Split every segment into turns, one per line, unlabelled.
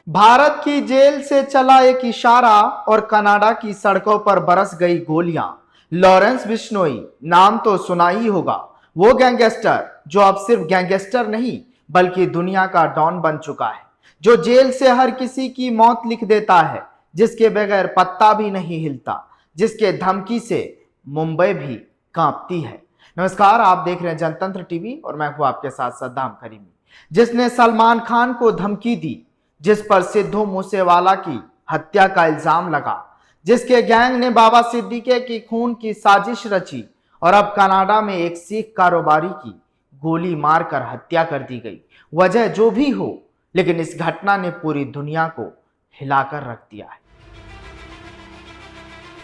भारत की जेल से चला एक इशारा और कनाडा की सड़कों पर बरस गई गोलियां। लॉरेंस बिश्नोई नाम तो सुना ही होगा। वो गैंगस्टर जो अब सिर्फ गैंगस्टर नहीं बल्कि दुनिया का डॉन बन चुका है, जो जेल से हर किसी की मौत लिख देता है, जिसके बगैर पत्ता भी नहीं हिलता, जिसके धमकी से मुंबई भी कांपती है। नमस्कार, आप देख रहे हैं जनतंत्र टीवी और मैं हूं आपके साथ सद्दाम करीमी। जिसने सलमान खान को धमकी दी, जिस पर सिद्धू मूसेवाला की हत्या का इल्जाम लगा, जिसके गैंग ने बाबा सिद्दीकी की खून की साजिश रची और अब कनाडा में एक सिख कारोबारी की गोली मारकर हत्या कर दी गई। वजह जो भी हो, लेकिन इस घटना ने पूरी दुनिया को हिलाकर रख दिया है।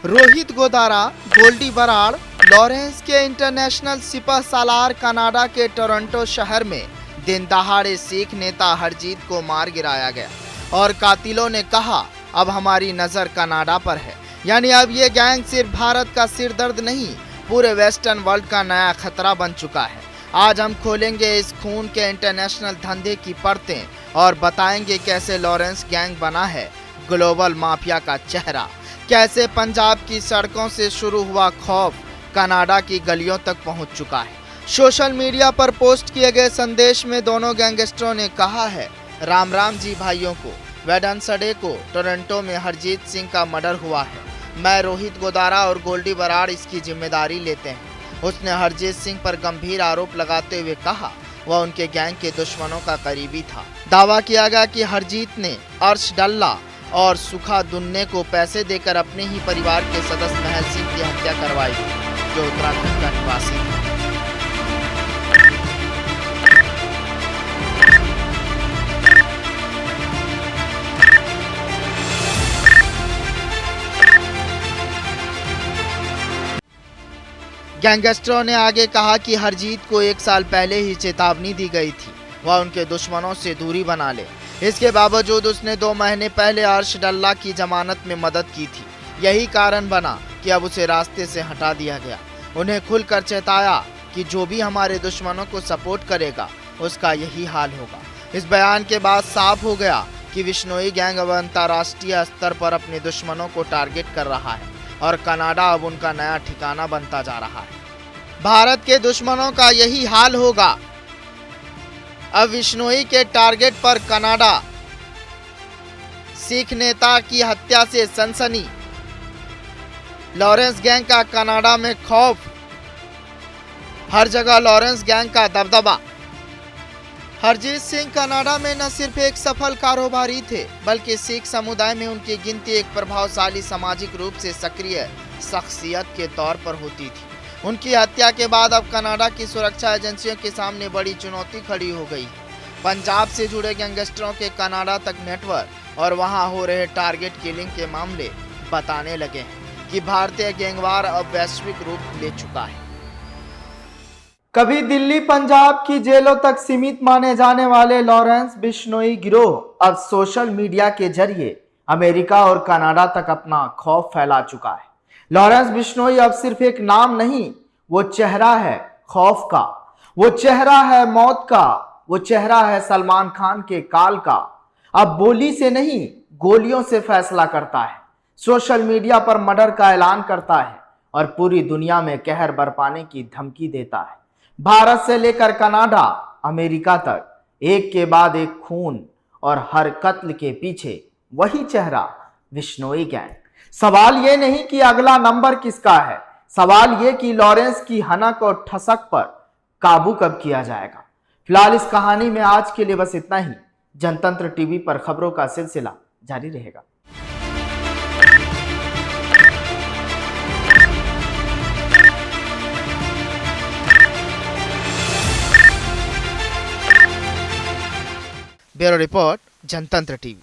रोहित गोदारा, गोल्डी बराड़, लॉरेंस के इंटरनेशनल सिपह सालार कनाडा के टोरंटो शहर में दिन दहाड़े सिख नेता हरजीत को मार गिराया गया और कातिलों ने कहा अब हमारी नजर कनाडा पर है। यानी अब ये गैंग सिर्फ भारत का सिरदर्द नहीं, पूरे वेस्टर्न वर्ल्ड का नया खतरा बन चुका है। आज हम खोलेंगे इस खून के इंटरनेशनल धंधे की परतें और बताएंगे कैसे लॉरेंस गैंग बना है ग्लोबल माफिया का चेहरा, कैसे पंजाब की सड़कों से शुरू हुआ खौफ कनाडा की गलियों तक पहुंच चुका है। सोशल मीडिया पर पोस्ट किए गए संदेश में दोनों गैंगस्टरों ने कहा है, राम राम जी भाइयों को। वेडनसडे को टोरंटो में हरजीत सिंह का मर्डर हुआ है। मैं रोहित गोदारा और गोल्डी बराड़ इसकी जिम्मेदारी लेते हैं। उसने हरजीत सिंह पर गंभीर आरोप लगाते हुए कहा वह उनके गैंग के दुश्मनों का करीबी था। दावा किया गया कि हरजीत ने अर्श डल्ला और सुखा दुन्ने को पैसे देकर अपने ही परिवार के सदस्य महल सिंह की हत्या करवाई, जो उत्तराखंड का निवासी था। गैंगस्टरों ने आगे कहा कि हरजीत को 1 साल पहले ही चेतावनी दी गई थी वह उनके दुश्मनों से दूरी बना ले। इसके बावजूद उसने 2 महीने पहले अर्श डल्ला की जमानत में मदद की थी। यही कारण बना कि अब उसे रास्ते से हटा दिया गया। उन्हें खुलकर चेताया कि जो भी हमारे दुश्मनों को सपोर्ट करेगा उसका यही हाल होगा। इस बयान के बाद साफ हो गया कि बिश्नोई गैंग अब अंतर्राष्ट्रीय स्तर पर अपने दुश्मनों को टारगेट कर रहा है और कनाडा अब उनका नया ठिकाना बनता जा रहा है। भारत के दुश्मनों का यही हाल होगा। अब बिश्नोई के टारगेट पर कनाडा। सिख नेता की हत्या से सनसनी, लॉरेंस गैंग का कनाडा में खौफ, हर जगह लॉरेंस गैंग का दबदबा। हरजीत सिंह कनाडा में न सिर्फ एक सफल कारोबारी थे बल्कि सिख समुदाय में उनकी गिनती एक प्रभावशाली सामाजिक रूप से सक्रिय शख्सियत के तौर पर होती थी। उनकी हत्या के बाद अब कनाडा की सुरक्षा एजेंसियों के सामने बड़ी चुनौती खड़ी हो गई। पंजाब से जुड़े गैंगस्टरों के कनाडा तक नेटवर्क और वहां हो रहे टारगेट किलिंग के मामले बताने लगे हैं कि भारतीय गैंगवार अब वैश्विक रूप ले चुका है। कभी दिल्ली पंजाब की जेलों तक सीमित माने जाने वाले लॉरेंस बिश्नोई गिरोह अब सोशल मीडिया के जरिए अमेरिका और कनाडा तक अपना खौफ फैला चुका है। लॉरेंस बिश्नोई अब सिर्फ एक नाम नहीं, वो चेहरा है खौफ का, वो चेहरा है मौत का, वो चेहरा है सलमान खान के काल का। अब बोली से नहीं गोलियों से फैसला करता है, सोशल मीडिया पर मर्डर का ऐलान करता है और पूरी दुनिया में कहर बरपाने की धमकी देता है। भारत से लेकर कनाडा, अमेरिका तक एक के बाद एक खून और हर कत्ल के पीछे वही चेहरा बिश्नोई गैंग। सवाल यह नहीं कि अगला नंबर किसका है, सवाल यह कि लॉरेंस की हनक और ठसक पर काबू कब किया जाएगा। फिलहाल इस कहानी में आज के लिए बस इतना ही। जनतंत्र टीवी पर खबरों का सिलसिला जारी रहेगा। ब्यूरो रिपोर्ट, जनतंत्र टीवी।